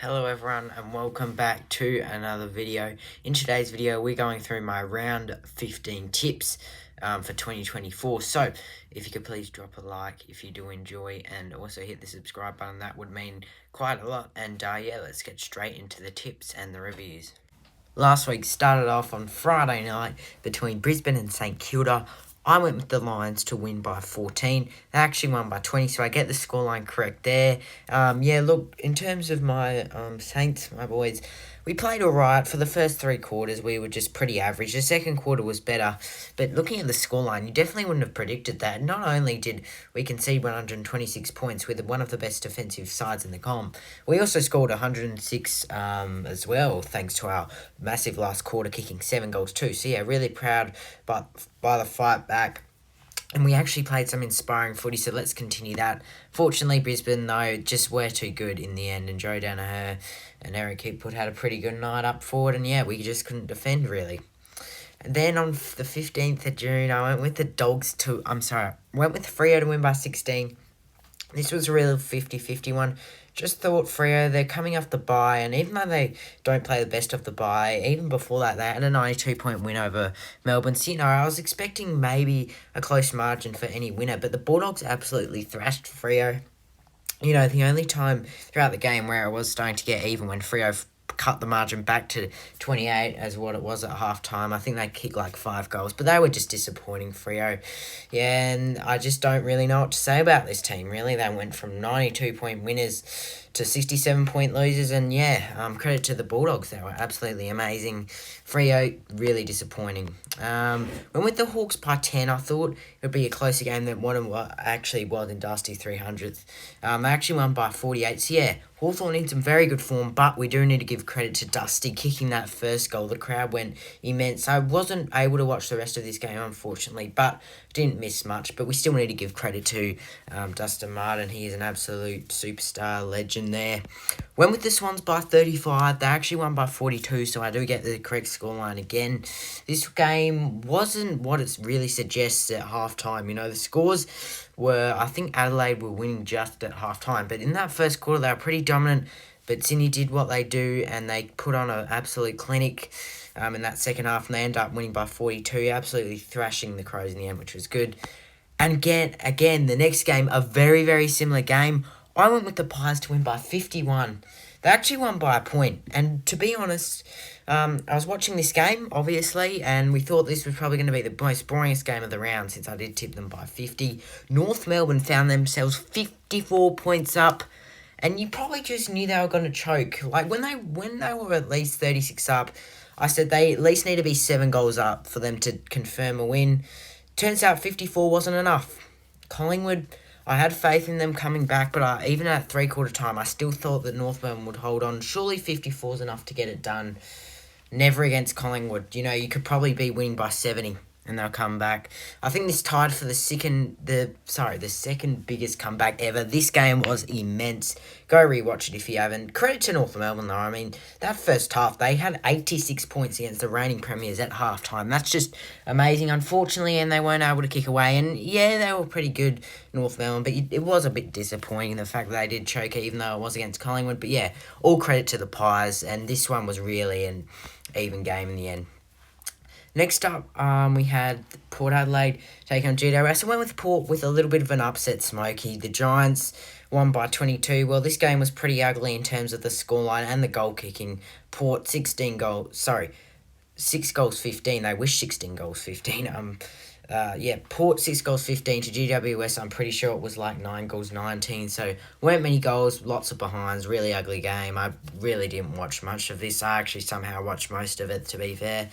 Hello everyone and welcome back to another video. In today's video we're going through my round 15 tips for 2024. So if you could please drop a like if you do enjoy and also hit the subscribe button, that would mean quite a lot. And yeah, let's get straight into the tips and the reviews. Last week started off on Friday night between Brisbane and St Kilda. I went with the Lions to win by 14. They actually won by 20, so I get the scoreline correct there. Yeah, look, in terms of my Saints, my boys, we played all right. For the first three quarters, we were just pretty average. The second quarter was better, but looking at the scoreline, you definitely wouldn't have predicted that. Not only did we concede 126 points with one of the best defensive sides in the comp, we also scored 106 as well, thanks to our massive last quarter, kicking 7 goals too. So yeah, really proud by the fight back. And we actually played some inspiring footy, so let's continue that. Fortunately, Brisbane, though, just were too good in the end. And Joe Danaher and Eric Hipwood had a pretty good night up forward. And yeah, we just couldn't defend, really. And then on the 15th of June, I went with the Dogs to... went with Freo to win by 16. This was a real 50-50 one. Just thought Freo, they're coming off the bye, and even though they don't play the best of the bye, even before that, they had a 92-point win over Melbourne. So, I was expecting maybe a close margin for any winner, but the Bulldogs absolutely thrashed Freo. The only time throughout the game where it was starting to get even when Freo cut the margin back to 28 as what it was at halftime. I think they kicked like 5 goals, but they were just disappointing, Freo. Yeah, and I just don't really know what to say about this team, really. They went from 92-point winners to 67-point losers, and yeah, credit to the Bulldogs. They were absolutely amazing. Freo, really disappointing. Went with the Hawks by 10. I thought it would be a closer game than what actually was in Dusty 300th. They actually won by 48. So yeah, Hawthorn in some very good form, but we do need to give credit to Dusty kicking that first goal. The crowd went immense. I wasn't able to watch the rest of this game, unfortunately, but didn't miss much. But we still need to give credit to Dustin Martin. He is an absolute superstar legend there. Went with the Swans by 35. They actually won by 42, so I do get the correct scoreline again. This game wasn't what it really suggests at halftime. The scores were, I think Adelaide were winning just at halftime, but in that first quarter, they were pretty dominant. But Sydney did what they do, and they put on an absolute clinic in that second half, and they ended up winning by 42, absolutely thrashing the Crows in the end, which was good. And again, the next game, a very, very similar game. I went with the Pies to win by 51. They actually won by a point. And to be honest, I was watching this game, obviously, and we thought this was probably going to be the most boringest game of the round since I did tip them by 50. North Melbourne found themselves 54 points up, and you probably just knew they were going to choke. Like, when they were at least 36 up, I said they at least need to be 7 goals up for them to confirm a win. Turns out 54 wasn't enough. Collingwood, I had faith in them coming back, but even at three-quarter time, I still thought that North Melbourne would hold on. Surely 54 is enough to get it done. Never against Collingwood. You could probably be winning by 70, and they'll come back. I think this tied for the second biggest comeback ever. This game was immense. Go rewatch it if you haven't. Credit to North Melbourne, though. I mean, that first half, they had 86 points against the reigning premiers at halftime. That's just amazing. Unfortunately, and they weren't able to kick away. And yeah, they were pretty good, North Melbourne, but it was a bit disappointing, the fact that they did choke, even though it was against Collingwood. But yeah, all credit to the Pies, and this one was really an even game in the end. Next up, we had Port Adelaide take on GWS. I went with Port with a little bit of an upset smoky. The Giants won by 22. Well, this game was pretty ugly in terms of the scoreline and the goal kicking. Port 6 goals 15. They wish 16 goals 15. Port 6 goals 15 to GWS. I'm pretty sure it was like 9 goals 19. So weren't many goals, lots of behinds. Really ugly game. I really didn't watch much of this. I actually somehow watched most of it, to be fair.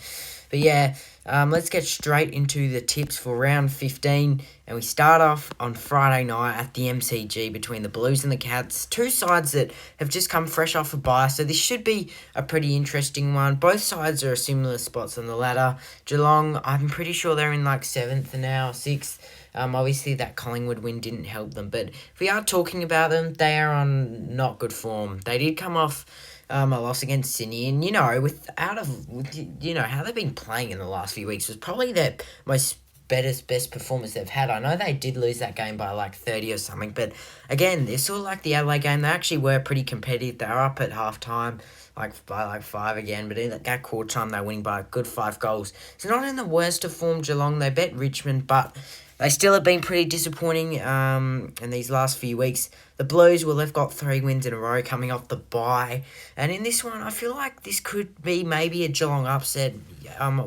But yeah, let's get straight into the tips for round 15. And we start off on Friday night at the MCG between the Blues and the Cats. Two sides that have just come fresh off a bye, so this should be a pretty interesting one. Both sides are at similar spots on the ladder. Geelong, I'm pretty sure they're in like 7th now, 6th. Obviously, that Collingwood win didn't help them. But if we are talking about them, they are on not good form. They did come off a loss against Sydney, and with how they've been playing in the last few weeks was probably their most best performance they've had. I know they did lose that game by like 30 or something, but again, it's sort of like the Adelaide game. They actually were pretty competitive. They were up at halftime, like by like 5 again, but in that quarter time, they're winning by a good 5 goals. It's not in the worst of form, Geelong. They bet Richmond, but they still have been pretty disappointing in these last few weeks. The Blues, well, they've got 3 wins in a row coming off the bye. And in this one, I feel like this could be maybe a Geelong upset.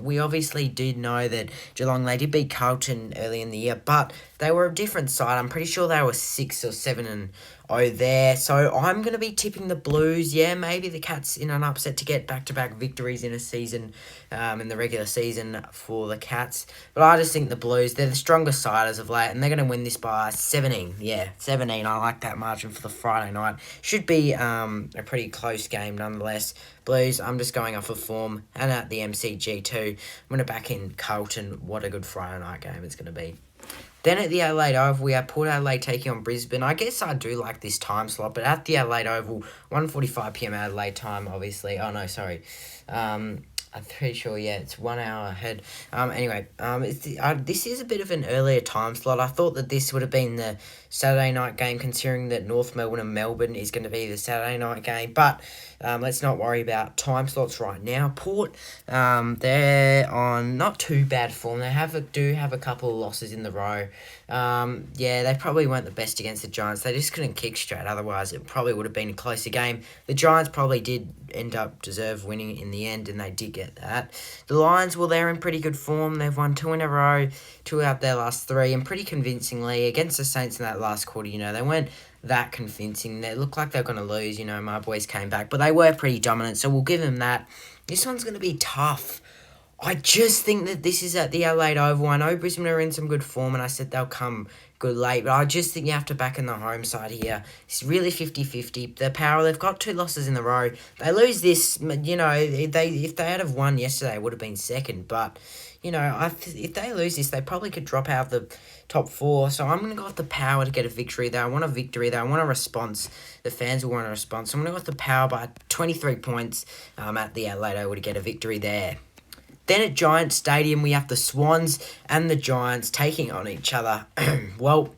We obviously did know that Geelong, they did beat Carlton early in the year, but they were a different side. I'm pretty sure they were 6 or 7-0 there. So I'm going to be tipping the Blues. Yeah, maybe the Cats in an upset to get back-to-back victories in a season, in the regular season for the Cats. But I just think the Blues, they're the strongest side as of late, and they're going to win this by 17. Yeah, 17. I like that margin for the Friday night. Should be a pretty close game nonetheless. Blues, I'm just going off of form, and at the MCG too. I'm going to back in Carlton. What a good Friday night game it's going to be. Then at the Adelaide Oval, we have Port Adelaide taking on Brisbane. I guess I do like this time slot, but at the Adelaide Oval, 1:45 p.m. Adelaide time, obviously. Oh, no, sorry. I'm pretty sure, yeah, it's 1 hour ahead. This is a bit of an earlier time slot. I thought that this would have been the Saturday night game, considering that North Melbourne and Melbourne is going to be the Saturday night game. But let's not worry about time slots right now. Port, they're on not too bad form. They do have a couple of losses in the row. They probably weren't the best against the Giants. They just couldn't kick straight. Otherwise, it probably would have been a closer game. The Giants probably did deserve winning in the end, and they did get that. The Lions, well, they're in pretty good form. They've won 2 in a row, 2 out their last 3, and pretty convincingly against the Saints in that last quarter. They weren't that convincing. They looked like they were going to lose. My boys came back, but they were pretty dominant, so we'll give them that. This one's going to be tough. I just think that this is at the Adelaide Oval. I know Brisbane are in some good form, and I said they'll come good late, but I just think you have to back in the home side here. It's really 50-50. The Power, they've got 2 losses in a row. They lose this, if they had have won yesterday, it would have been second, but if they lose this, they probably could drop out of the top 4. So I'm going to go with the Power to get a victory there. I want a victory there. I want a response. The fans will want a response. So I'm going to go with the Power by 23 points at the Adelaide Oval to get a victory there. Then at Giants Stadium, we have the Swans and the Giants taking on each other. Well,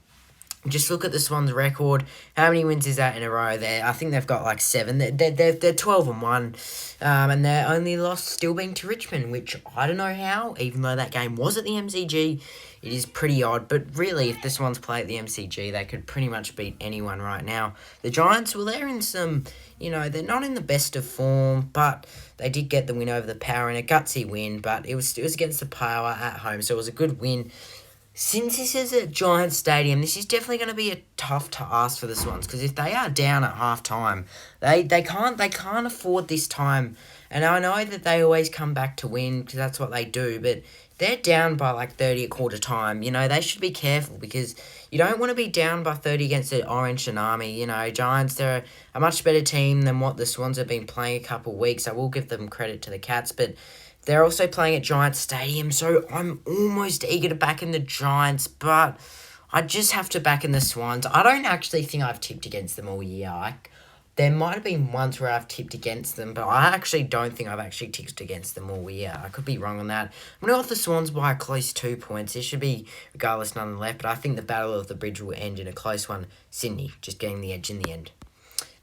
just look at the Swans' record. How many wins is that in a row there? I think they've got like 7. They're 12-1. And their only loss still being to Richmond, which I don't know how, even though that game was at the MCG. It is pretty odd, but really, if the Swans play at the MCG, they could pretty much beat anyone right now. The Giants, well, they're in some, they're not in the best of form, but they did get the win over the Power in a gutsy win, but it was against the Power at home, so it was a good win. Since this is at Giants Stadium, this is definitely going to be a tough task for the Swans, because if they are down at half-time, they can't afford this time. And I know that they always come back to win, because that's what they do, but they're down by like 30 at quarter time. They should be careful, because you don't want to be down by 30 against the Orange Tsunami. Giants, they're a much better team than what the Swans have been playing a couple of weeks. I will give them credit to the Cats, but they're also playing at Giants Stadium, so I'm almost eager to back in the Giants, but I just have to back in the Swans. I don't actually think I've tipped against them all year. There might have been once where I've tipped against them, but I actually don't think I've actually tipped against them all year. I could be wrong on that. I'm going to go with the Swans by a close 2 points. It should be regardless none left, but I think the Battle of the Bridge will end in a close one. Sydney just getting the edge in the end.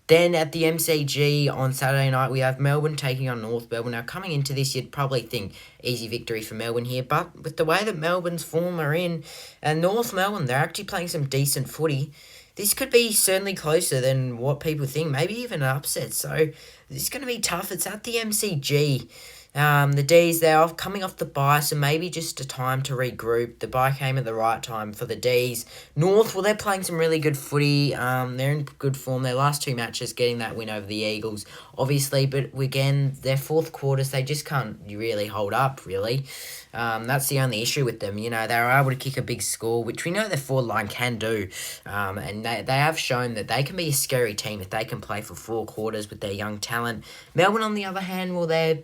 Then at the MCG on Saturday night, we have Melbourne taking on North Melbourne. Now, coming into this, you'd probably think easy victory for Melbourne here, but with the way that Melbourne's form are in, and North Melbourne, they're actually playing some decent footy. This could be certainly closer than what people think, maybe even an upset. So this is going to be tough. It's at the MCG. The D's, they're coming off the bye, so maybe just a time to regroup. The bye came at the right time for the D's. North, well, they're playing some really good footy. They're in good form. Their last 2 matches, getting that win over the Eagles, obviously. But again, their fourth quarters, they just can't really hold up, really. That's the only issue with them. They were able to kick a big score, which we know their forward line can do. And they have shown that they can be a scary team if they can play for 4 quarters with their young talent. Melbourne, on the other hand, well, been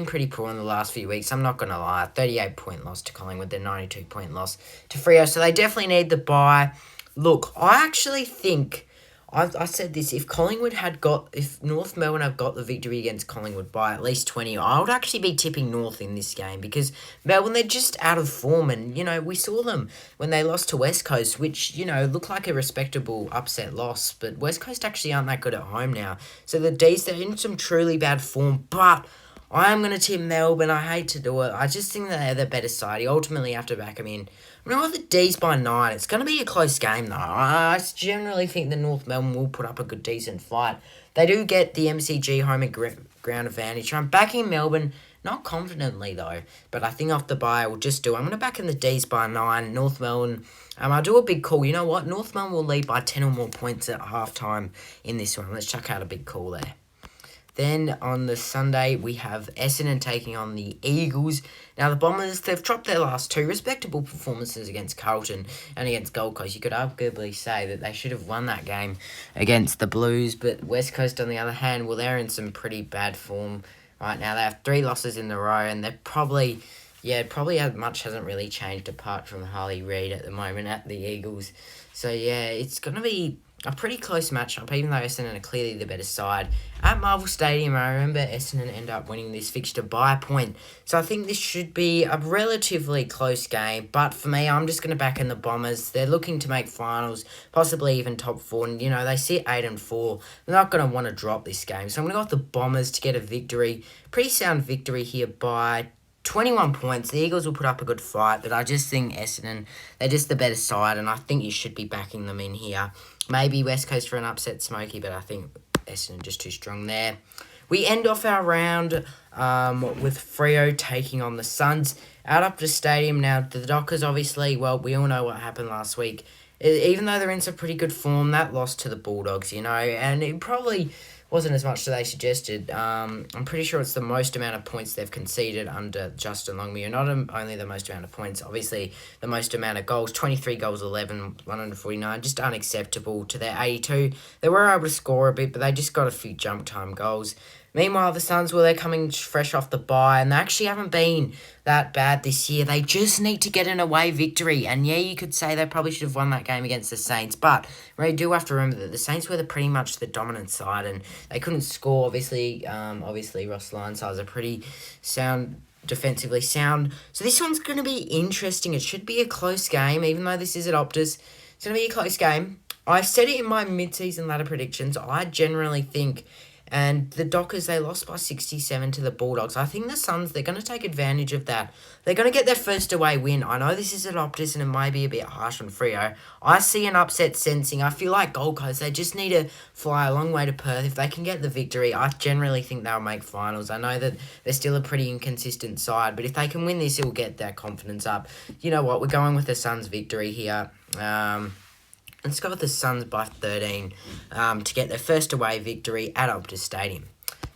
pretty poor in the last few weeks. I'm not going to lie. 38-point loss to Collingwood, their 92-point loss to Freo. So they definitely need the bye. Look, I actually think I said this, if North Melbourne have got the victory against Collingwood by at least 20, I would actually be tipping North in this game, because Melbourne, they're just out of form, and, we saw them when they lost to West Coast, which, looked like a respectable upset loss, but West Coast actually aren't that good at home now. So the D's, they're in some truly bad form, but I am going to tip Melbourne. I hate to do it. I just think that they're the better side. You ultimately have to back them in. I'm going to go the D's by 9. It's going to be a close game, though. I generally think the North Melbourne will put up a good, decent fight. They do get the MCG home and ground advantage. I'm backing Melbourne, not confidently, though. But I think off the bye, I will just do. I'm going to back in the D's by 9. North Melbourne, I'll do a big call. You know what? North Melbourne will lead by 10 or more points at halftime in this one. Let's chuck out a big call there. Then on the Sunday, we have Essendon taking on the Eagles. Now, the Bombers, they've dropped their last 2 respectable performances against Carlton and against Gold Coast. You could arguably say that they should have won that game against the Blues, but West Coast, on the other hand, well, they're in some pretty bad form right now. They have 3 losses in a row, and they're probably much hasn't really changed apart from Harley Reid at the moment at the Eagles. So, yeah, it's going to be a pretty close matchup, even though Essendon are clearly the better side. At Marvel Stadium, I remember Essendon end up winning this fixture by a point. So I think this should be a relatively close game. But for me, I'm just going to back in the Bombers. They're looking to make finals, possibly even top 4. And, they sit 8-4. They're not going to want to drop this game. So I'm going to go with the Bombers to get a victory. Pretty sound victory here by 21 points. The Eagles will put up a good fight, but I just think Essendon, they're just the better side, and I think you should be backing them in here. Maybe West Coast for an upset smoky, but I think Essendon just too strong there. We end off our round with Freo taking on the Suns out up to Stadium. Now, the Dockers, obviously, well, we all know what happened last week. Even though they're in some pretty good form, that loss to the Bulldogs, and it probably wasn't as much as they suggested. I'm pretty sure it's the most amount of points they've conceded under Justin Longmuir. Not only the most amount of points, obviously the most amount of goals. 23 goals, 11, 149. Just unacceptable to their 82. They were able to score a bit, but they just got a few jump time goals. Meanwhile, the Suns, well, they're coming fresh off the bye, and they actually haven't been that bad this year. They just need to get an away victory. And yeah, you could say they probably should have won that game against the Saints, but we do have to remember that the Saints were pretty much the dominant side, and they couldn't score. Obviously, Ross Lyonside is a pretty defensively sound. So this one's going to be interesting. It should be a close game, even though this is at Optus. It's going to be a close game. I said it in my mid-season ladder predictions. I generally think, and the Dockers, they lost by 67 to the Bulldogs. I think the Suns, they're going to take advantage of that. They're going to get their first away win. I know this is at Optus and it may be a bit harsh on Freo. I see an upset sensing. I feel like Gold Coast, they just need to fly a long way to Perth. If they can get the victory, I generally think they'll make finals. I know that they're still a pretty inconsistent side, but if they can win this, it will get their confidence up. You know what? We're going with the Suns victory here. Let's go with the Suns by 13 to get their first away victory at Optus Stadium.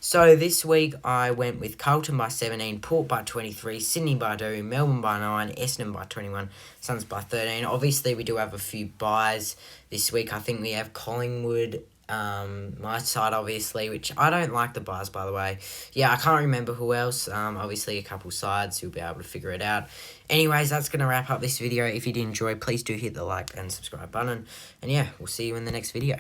So this week I went with Carlton by 17, Port by 23, Sydney by 2, Melbourne by 9, Essendon by 21, Suns by 13. Obviously, we do have a few buys this week. I think we have Collingwood, my side, obviously, which I don't like the buys, by the way. Yeah, I can't remember who else. Obviously, a couple sides, you'll be able to figure it out. Anyways, that's going to wrap up this video. If you did enjoy, please do hit the like and subscribe button. And yeah, we'll see you in the next video.